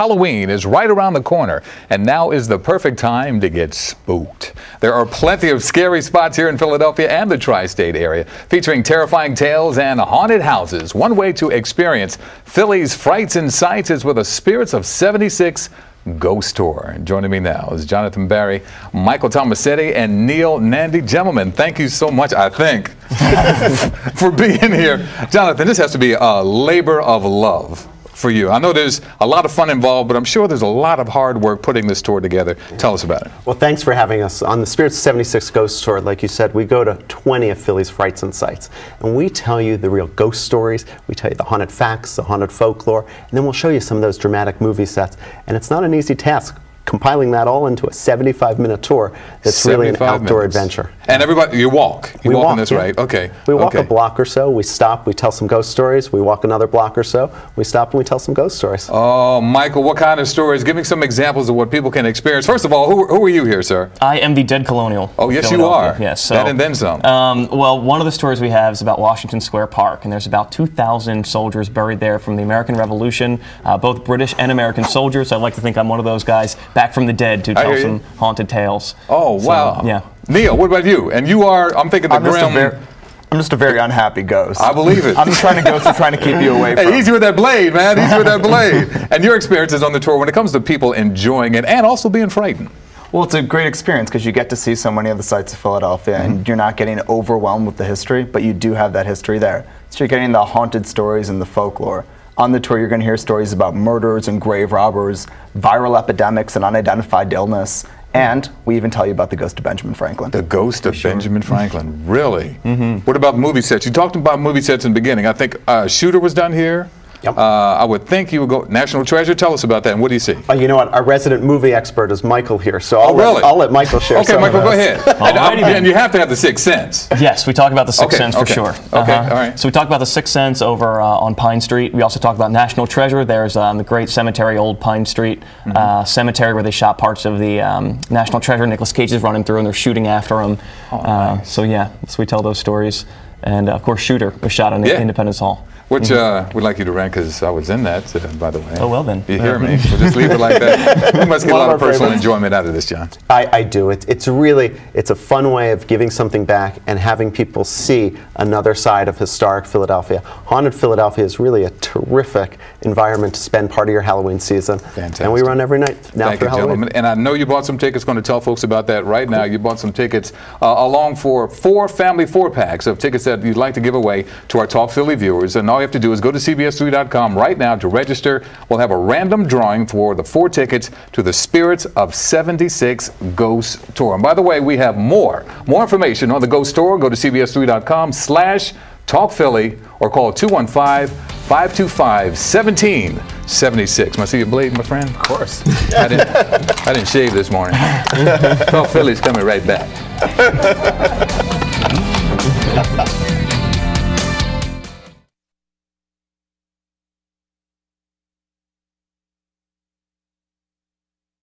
Halloween is right around the corner, and now is the perfect time to get spooked. There are plenty of scary spots here in Philadelphia and the tri-state area, featuring terrifying tales and haunted houses. One way to experience Philly's frights and sights is with a Spirits of 76 Ghost Tour. Joining me now is Jonathan Barry, Michael Tomasetti, and Neil Nandy. Gentlemen, thank you so much, I think, for being here. Jonathan, this has to be a labor of love for you. I know there's a lot of fun involved, but I'm sure there's a lot of hard work putting this tour together. Tell us about it. Well, thanks for having us. On the Spirits of 76 Ghost Tour, like you said, we go to 20 of Philly's frights and sights. And we tell you the real ghost stories, we tell you the haunted facts, the haunted folklore, and then we'll show you some of those dramatic movie sets. And it's not an easy task compiling that all into a 75-minute tour that's really an outdoor adventure. And everybody, you walk. You walk on this, right? Okay. We walk a block or so, we stop, we tell some ghost stories, we walk another block or so, we stop and we tell some ghost stories. Oh, Michael, what kind of stories? Give me some examples of what people can experience. First of all, who are you here, sir? I am the Dead Colonial. Oh, yes, you are. Yes. So, that and then some. Well, one of the stories we have is about Washington Square Park, and there's about 2,000 soldiers buried there from the American Revolution, both British and American soldiers. I'd like to think I'm one of those guys back from the dead to tell some haunted tales. Oh, wow. So, yeah. Neil, what about you? And you are, I'm thinking the grim. I'm just a very unhappy ghost. I believe it. I'm just trying to keep you away from. Hey, easy with that blade, man. Easy with that blade. And your experiences on the tour when it comes to people enjoying it and also being frightened. Well, it's a great experience because you get to see so many of the sights of Philadelphia, and you're not getting overwhelmed with the history, but you do have that history there. So you're getting the haunted stories and the folklore. On the tour, you're going to hear stories about murders and grave robbers, viral epidemics and unidentified illness, and we even tell you about the ghost of Benjamin Franklin. The ghost of Benjamin Franklin, really? What about movie sets? You talked about movie sets in the beginning. I think Shooter was done here. Yep. I would think you would go National Treasure. Tell us about that. And what do you see? You know what? Our resident movie expert is Michael here, so I'll let Michael share. Okay, Michael, go ahead. And you have to have the Sixth Sense. Yes, we talk about the Sixth Sense for sure. Okay, all right. So we talk about the Sixth Sense over on Pine Street. We also talk about National Treasure. There's the great cemetery, Old Pine Street cemetery, where they shot parts of the National Treasure. Nicolas Cage is running through, and they're shooting after him. Oh, nice. So yeah, so we tell those stories. And of course, Shooter was shot on Independence Hall. Which we'd like you to rent because I was in that, by the way. Oh, well then. You hear me? We'll just leave it like that. You must get a lot of personal enjoyment out of this, John. I do. It's a fun way of giving something back and having people see another side of historic Philadelphia. Haunted Philadelphia is really a terrific environment to spend part of your Halloween season. Fantastic. And we run every night now. Thank you, gentlemen. And I know you bought some tickets. Going to tell folks about that right now. You bought some tickets along for 4 family 4-packs of tickets that you'd like to give away to our Talk Philly viewers. And all you have to do is go to CBS3.com right now to register. We'll have a random drawing for the 4 tickets to the Spirits of 76 Ghost Tour. And by the way, we have more information on the Ghost Tour. Go to CBS3.com/TalkPhilly or call 215-525-1776. May I see your blade, my friend? Of course. I didn't shave this morning. Talk Philly's coming right back.